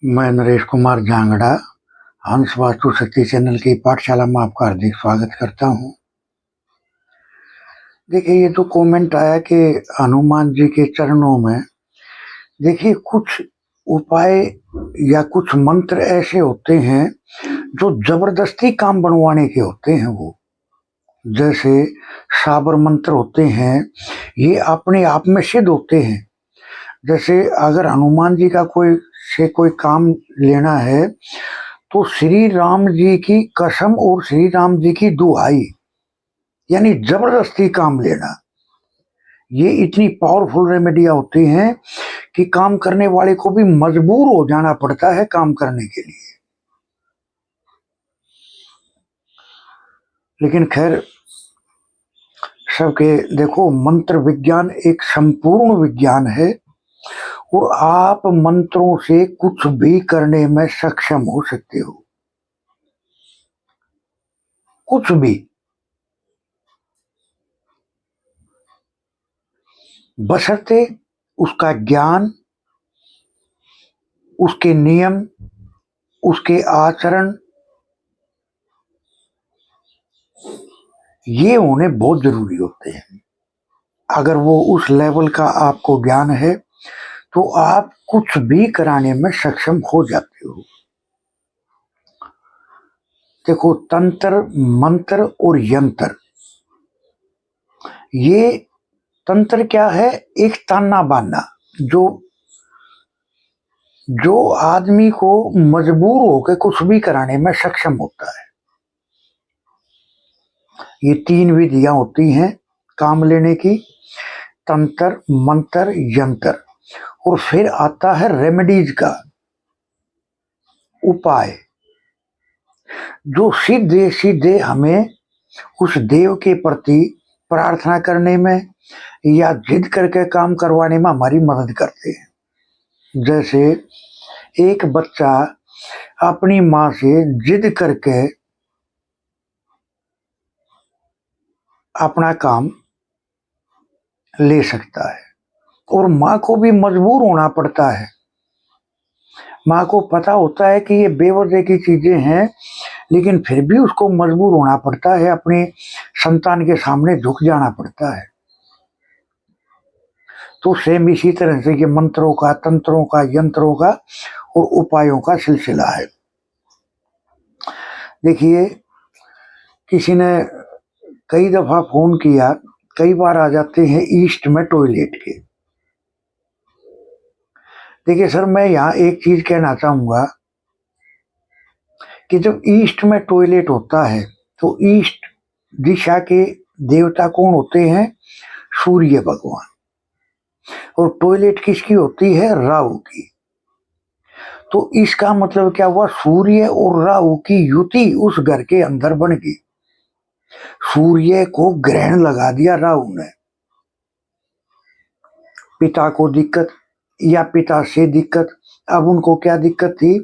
मैं नरेश कुमार जांगड़ा हंस वास्तु शक्ति चैनल की पाठशाला में आपका हार्दिक स्वागत करता हूं। देखिए, ये तो कमेंट आया कि हनुमान जी के चरणों में देखिए कुछ उपाय या कुछ मंत्र ऐसे होते हैं जो जबरदस्ती काम बनवाने के होते हैं। वो जैसे साबर मंत्र होते हैं, ये अपने आप में सिद्ध होते हैं। जैसे अगर हनुमान जी का कोई काम लेना है तो श्री राम जी की कसम और श्री राम जी की दुहाई, यानी जबरदस्ती काम लेना, ये इतनी पावरफुल रेमेडिया होती हैं कि काम करने वाले को भी मजबूर हो जाना पड़ता है काम करने के लिए। लेकिन खैर, सबके देखो, मंत्र विज्ञान एक संपूर्ण विज्ञान है और आप मंत्रों से कुछ भी करने में सक्षम हो सकते हो, कुछ भी, बशर्ते उसका ज्ञान, उसके नियम, उसके आचरण, ये होने बहुत जरूरी होते हैं। अगर वो उस लेवल का आपको ज्ञान है तो आप कुछ भी कराने में सक्षम हो जाते हो। देखो, तंत्र, मंत्र और यंत्र, ये तंत्र क्या है? एक ताना बाना जो आदमी को मजबूर होकर कुछ भी कराने में सक्षम होता है। ये 3 विधियां होती हैं काम लेने की: तंत्र, मंत्र, यंत्र। और फिर आता है रेमेडीज का उपाय, जो सीधे सीधे हमें उस देव के प्रति प्रार्थना करने में या जिद करके काम करवाने में हमारी मदद करते हैं। जैसे एक बच्चा अपनी माँ से जिद करके अपना काम ले सकता है और माँ को भी मजबूर होना पड़ता है। माँ को पता होता है कि ये बेवजह की चीजें हैं, लेकिन फिर भी उसको मजबूर होना पड़ता है, अपने संतान के सामने झुक जाना पड़ता है। तो सेम इसी तरह से ये मंत्रों का, तंत्रों का, यंत्रों का और उपायों का सिलसिला है। देखिए, किसी ने कई दफा फोन किया, कई बार आ जाते हैं ईस्ट में टॉयलेट के। देखिए सर, मैं यहाँ एक चीज कहना चाहूंगा कि जब ईस्ट में टॉयलेट होता है तो ईस्ट दिशा के देवता कौन होते हैं? सूर्य भगवान। और टॉयलेट किसकी होती है? राहु की। तो इसका मतलब क्या हुआ? सूर्य और राहु की युति उस घर के अंदर बन गई। सूर्य को ग्रहण लगा दिया राहु ने। पिता को दिक्कत या पिता से दिक्कत। अब उनको क्या दिक्कत थी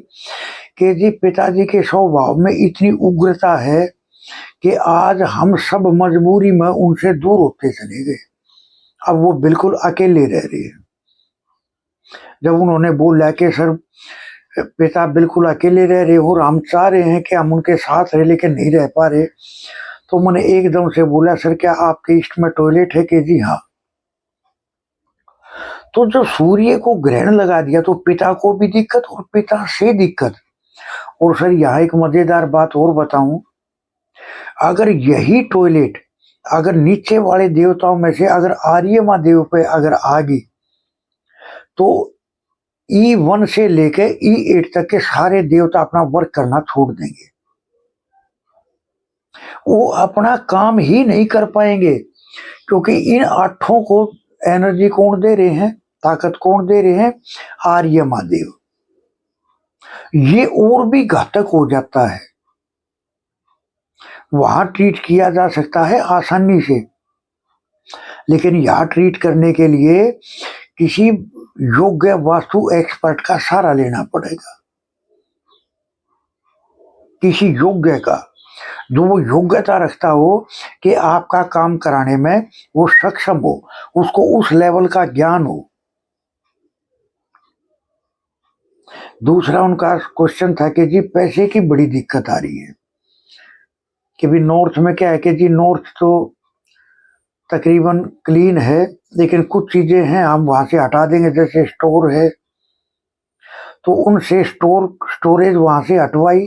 कि जी पिताजी के स्वभाव में इतनी उग्रता है कि आज हम सब मजबूरी में उनसे दूर होते चले गए। अब वो बिल्कुल अकेले रह रहे हैं। जब उन्होंने बोला कि सर पिता बिल्कुल अकेले रह रहे हो और हम चाह रहे हैं कि हम उनके साथ रहे लेकिन नहीं रह पा रहे, तो मैंने एकदम से बोला, सर क्या आपके इष्ट में टॉयलेट है? कि जी हाँ। तो जब सूर्य को ग्रहण लगा दिया तो पिता को भी दिक्कत और पिता से दिक्कत। और सर यहाँ एक मजेदार बात और बताऊं, अगर यही टॉयलेट अगर नीचे वाले देवताओं में से अगर आर्य महादेव पे अगर आ गई तो E1 से लेके E8 तक के सारे देवता अपना वर्क करना छोड़ देंगे। वो अपना काम ही नहीं कर पाएंगे, क्योंकि इन 8 को एनर्जी कौन दे रहे हैं? ताकत कौन दे रहे हैं? आर्य महादेव। ये और भी घातक हो जाता है। वहां ट्रीट किया जा सकता है आसानी से, लेकिन यहाँ ट्रीट करने के लिए किसी योग्य वास्तु एक्सपर्ट का सहारा लेना पड़ेगा। किसी योग्य का, जो वो योग्यता रखता हो कि आपका काम कराने में वो सक्षम हो, उसको उस लेवल का ज्ञान हो। दूसरा उनका क्वेश्चन था कि जी पैसे की बड़ी दिक्कत आ रही है कि भी नॉर्थ में क्या है कि जी नॉर्थ तो तकरीबन क्लीन है, लेकिन कुछ चीजें हैं हम वहां से हटा देंगे, जैसे स्टोर है तो उनसे स्टोरेज वहां से हटवाई,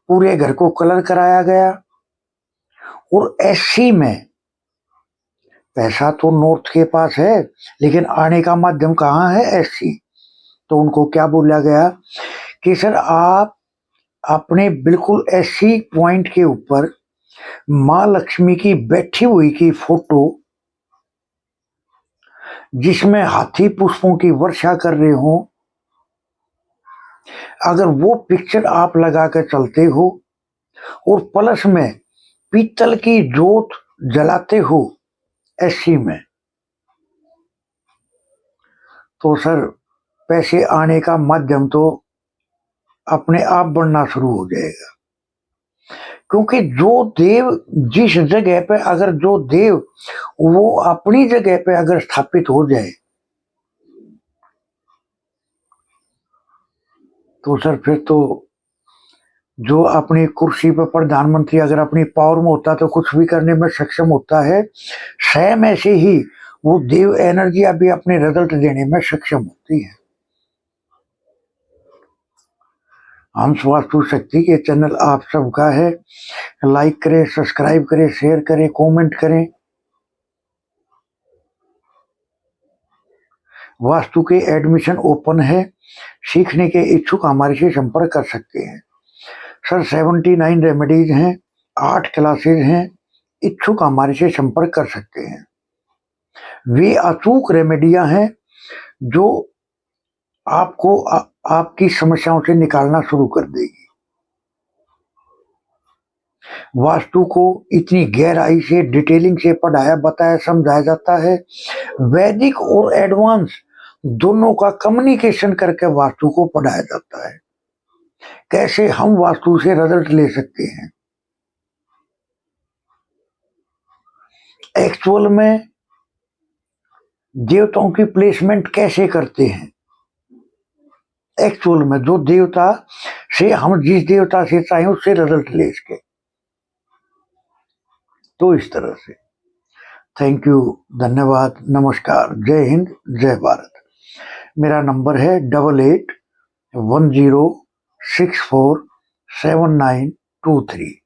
पूरे घर को कलर कराया गया। और एससी में पैसा तो नॉर्थ के पास है, लेकिन आने का माध्यम कहाँ है? एससी। तो उनको क्या बोला गया कि सर आप अपने बिल्कुल एससी पॉइंट के ऊपर माँ लक्ष्मी की बैठी हुई की फोटो, जिसमें हाथी पुष्पों की वर्षा कर रहे हो, अगर वो पिक्चर आप लगा कर चलते हो और प्लस में पीतल की जोत जलाते हो एससी में, तो सर पैसे आने का माध्यम तो अपने आप बढ़ना शुरू हो जाएगा। क्योंकि जो देव जिस जगह पे, अगर जो देव वो अपनी जगह पे अगर स्थापित हो जाए, तो सर फिर तो जो अपनी कुर्सी पर प्रधानमंत्री अगर अपनी पावर में होता तो कुछ भी करने में सक्षम होता है, सेम ऐसे ही वो देव एनर्जी अभी अपने रिजल्ट देने में सक्षम होती है। हंस वास्तु शक्ति के चैनल आप सबका है, लाइक करें, सब्सक्राइब करें, शेयर करें, कमेंट करें। वास्तु के एडमिशन ओपन है, सीखने के इच्छुक हमारे से संपर्क कर सकते हैं। सर 79 रेमेडीज हैं, 8 क्लासेज हैं, इच्छुक हमारे से संपर्क कर सकते हैं। वे अचूक रेमेडियां हैं जो आपको आपकी समस्याओं से निकालना शुरू कर देगी। वास्तु को इतनी गहराई से डिटेलिंग से पढ़ाया बताया समझाया जाता है। वैदिक और एडवांस दोनों का कम्युनिकेशन करके वास्तु को पढ़ाया जाता है। कैसे हम वास्तु से रिजल्ट ले सकते हैं, एक्चुअल में देवताओं की प्लेसमेंट कैसे करते हैं, एक्चुअल में जो देवता से हम जिस देवता से चाहें उससे रिजल्ट ले सके। तो इस तरह से थैंक यू, धन्यवाद, नमस्कार, जय हिंद, जय भारत। मेरा नंबर है 8810647923।